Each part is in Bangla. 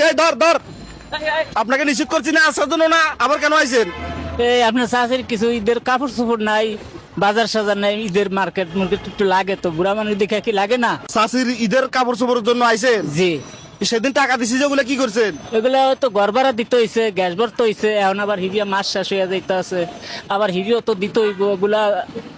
এই ধর ধর, আপনাকে নিষেধ করছি না আসার জন্য না, আবার কেন আইছেন? এই আপনার চাষের কিছু ঈদের কাপড় চোপড় নাই, বাজার সাজার নাই, ঈদের মার্কেট একটু লাগে তো, বুড়া মানুষ দেখে কি লাগে না? চাষির ঈদের কাপড় চোপড়ের জন্য আইছেন? জি। সেদিন টাকা দিছি যেগুলো কি করছেন? এগুলা তো ঘর ভাড়া দিতে হইছে, গ্যাস ভরতে হইছে, এখন আবার হিরিয়া মাছ শেষ হইয়া যাইতে আছে, আবার হিরিও তো দিতে হইব, এগুলা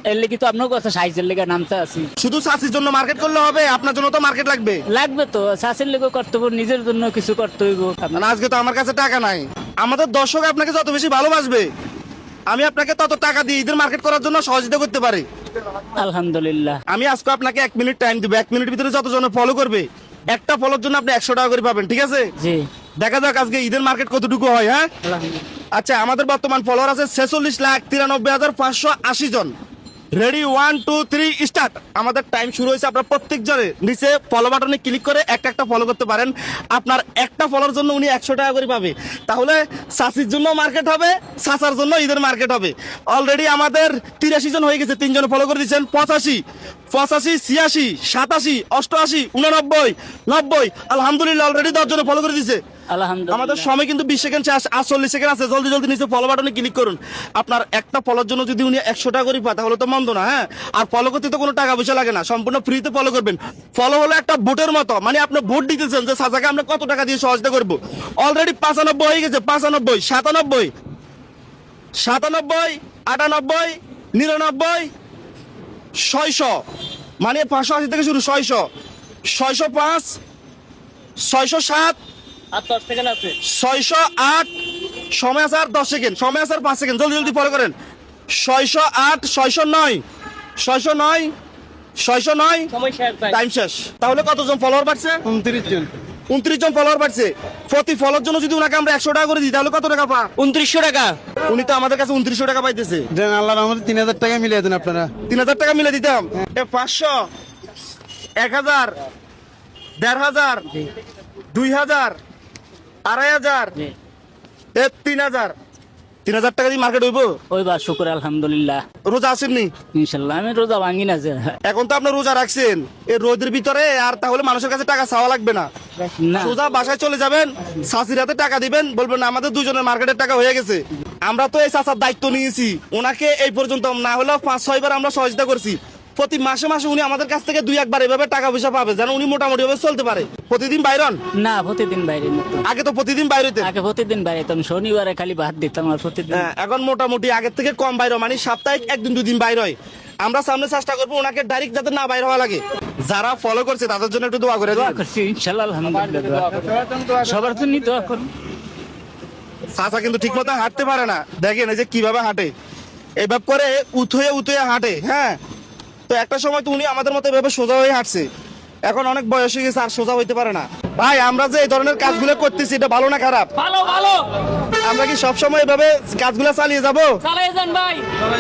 এর লেগে তো আপনার কাছে সাইজের লেগে নামতে আছি। শুধু চাষির জন্য মার্কেট করলে হবে? আপনার জন্য তো মার্কেট লাগবে। লাগবে তো, চাষের লেগে করতে হইব, নিজের জন্য কিছু করতে হইব। না, আজকে তো আমার কাছে টাকা নাই। আমাদের দর্শক আপনাকে যত বেশি ভালোবাসবে, আমি আপনাকে তত টাকা দিয়ে ঈদের মার্কেট করার জন্য সহযোগিতা করতে পারি। আলহামদুলিল্লাহ। আমি আজকে আপনাকে 1 মিনিট টাইম দিব, 1 মিনিট ভিতরে যতজন ফলো করবে, একটা ফলোর জন্য আপনি 100 টাকা করে পাবেন, ঠিক আছে? জি। দেখা যাক আজকে ঈদের মার্কেট কতটুকু হয়। হ্যাঁ, আচ্ছা, আমাদের বর্তমান ফলোয়ার আছে 46,93,580 জন। Ready, 1 2 3 start. আমাদের টাইম শুরু হয়েছে। আপনার প্রত্যেক জনের নিচে ফলো বাটনে ক্লিক করে একটা ফলো করতে পারেন। আপনার একটা ফলোর জন্য উনি 100 টাকা করে পাবে। তাহলে চাষির জন্য মার্কেট হবে, চাষার জন্য ঈদের মার্কেট হবে। অলরেডি আমাদের 83 জন হয়ে গেছে, 3 জন ফলো করে দিচ্ছেন। 85 85 86 87 88 89 90। আলহামদুলিল্লাহ, অলরেডি 10 জন ফলো করে দিচ্ছে। আলহামদুলিল্লাহ। আমাদের সময় কিন্তু 20 সেকেন্ড, 48 সেকেন্ড আছে। জলদি জলদি নিচে ফলো বাটনে ক্লিক করুন। আপনার একটা ফলোর জন্য যদি উনি 100 টাকা করে পায় তাহলে তো মন্দ না। হ্যাঁ, আর ফলো করতে তো কোনো টাকা পয়সা লাগে না, সম্পূর্ণ ফ্রিতে ফলো করবেন। ফলো হলো একটা ভোটের মতো, মানে আপনি ভোট দিতেছেন যে সাজাকে আমরা কত টাকা দিয়ে সহযোগিতা করবো। অলরেডি 95 হয়ে গেছে, 95 97 97 98 99 600, মানে 580 থেকে শুরু। 600 605 607 আর 10 সেকেন্ড আছে। 608, সময় আছে আর 10 সেকেন্ড, সময় আছে আর 5 সেকেন্ড। জলদি জলদি ফলো করেন। 608 609 609 609, সময় শেষ ভাই। টাইম শেষ। তাহলে কতজন ফলোয়ার বাড়ছে? 29 জন। 29 জন ফলোয়ার বাড়ছে। প্রতি ফলোর জন্য যদি উনাকে আমরা 100 টাকা করে দিই তাহলে কত টাকা পা? 2900 টাকা। উনি তো আমাদের কাছে 2900 টাকা পাইতেছে। দেন আল্লাহর রহমতে 3000 টাকা মিলিয়ে দেন আপনারা। 3000 টাকা মিলে দিতাম। 500, 1000, 1500, 2000, 2500, জি। 3000। 3000 টাকা দিয়ে মার্কেট হইব? ওই বা শুকর আলহামদুলিল্লাহ। রোজা আসেননি? ইনশাল্লাহ আমি রোজা ভাঙি না যে। এখন তো আপনি রোজা রাখছেন, এই রোদের ভিতরে আর তাহলে মানুষের কাছে টাকা চাওয়া লাগবে না। না। সোজা বাসায় চলে যাবেন, চাষির হাতে টাকা দিবেন, বলবেন না আমাদের দুজনের মার্কেটের টাকা হয়ে গেছে। আমরা তো এই চাষার দায়িত্ব নিয়েছি, ওনাকে এই পর্যন্ত না হলেও 5-6 বার আমরা সহযোগিতা করছি। প্রতি মাসে মাসে উনি আমাদের কাছ থেকে 2-1 বার এভাবে টাকা পয়সা পাবে, যেন উনি মোটামুটি ভাবে চলতে পারে। প্রতিদিন বাইরন? না, প্রতিদিন বাইরে না তো। আগে তো প্রতিদিন বাইরে হইতেন। আগে প্রতিদিন বাইরে তো, শনিবারে খালি ভাত দিতাম আর প্রতিদিন। হ্যাঁ, এখন মোটামুটি আগের থেকে কম বাইরে, মানে সপ্তাহে 1-2 দিন বাইরে হয়। আমরা সামনে চেষ্টা করবো ওনাকে ডাইরেক্ট যাতে না বাইরে হওয়া লাগে। যারা ফলো করছে তাদের জন্য একটু দোয়া করে দেন। করছি ইনশাল্লাহ আলহামদুলিল্লাহ। সবার জন্য দোয়া করুন। চাচা কিন্তু ঠিক মতো হাঁটতে পারে না, দেখেন এই যে কিভাবে হাঁটে, এভাবে করে উথয়ে উথয়ে হাঁটে। হ্যাঁ, তো একটা সময় তো উনি আমাদের মতো এভাবে সোজা হয়ে হাঁটছে, এখন অনেক বয়স হয়ে গেছে আর সোজা হইতে পারে না। ভাই, আমরা যে এই ধরনের কাজগুলো করতেছি এটা ভালো না খারাপ? ভালো ভালো। আমরা কি সবসময় এভাবে কাজগুলো চালিয়ে যাবো? চালিয়ে যান ভাই।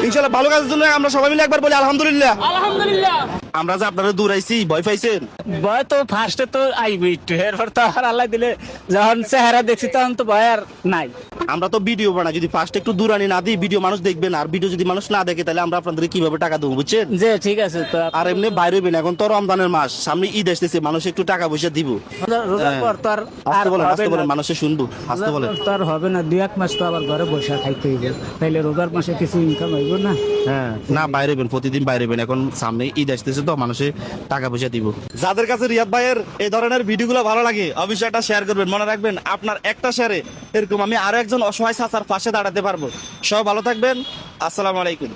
ইনশাল্লাহ ভালো কাজের জন্য আমরা সবাই মিলে একবার বলি আলহামদুলিল্লাহ। আলহামদুলিল্লাহ। আমরা যে আপনারা দূর আইছি, ভয় পাইছেন? ভয় তো ফার্স্টে তো আইবি একটু, এরপর তো আর আল্লাহ দিলে যখন চেহারা দেখছি তখন তো ভয় আর নাই। আমরা তো ভিডিও বানাই, যদি ফার্স্ট একটু দূরানি না দিই ভিডিও মানুষ দেখবে না, আর ভিডিও যদি মানুষ না দেখে তাহলে আমরা আপনাদের কিভাবে টাকা দেবো, বুঝছেন? যে ঠিক আছে তো। আর এমনি বাইরে হইবেন, এখন তো রমজানের মাস, সামনে ঈদ আসতেছে, মানুষ একটু টাকা পয়সা দিব। রোজার পর তো আর আসতে বলেন, আসতে হবে বলেন, না। মানুষে শুনবো, আসতে বলেন। রোজার পর তো আর হবে না, 2-1 মাস তো আবার ঘরে বসে খাইতে হইবে, তাইলে রোজার মাসে কিছু ইনকাম হইব না। হ্যাঁ, না বাইরে হইবেন, প্রতিদিন বাইরে হইবেন, এখন সামনে ঈদ আসতেছে তো মানুষে টাকা পয়সা দিব। যাদের কাছে রিয়াদ ভাইয়ের এই ধরনের ভিডিওগুলো ভালো লাগে অবশ্যই একটা শেয়ার করবেন। মনে রাখবেন আপনার একটা শেয়ারে এরকম আমি আরো একজন অসহায় চাচার পাশে দাঁড়াতে পারবো। সবাই ভালো থাকবেন, আসসালামু আলাইকুম।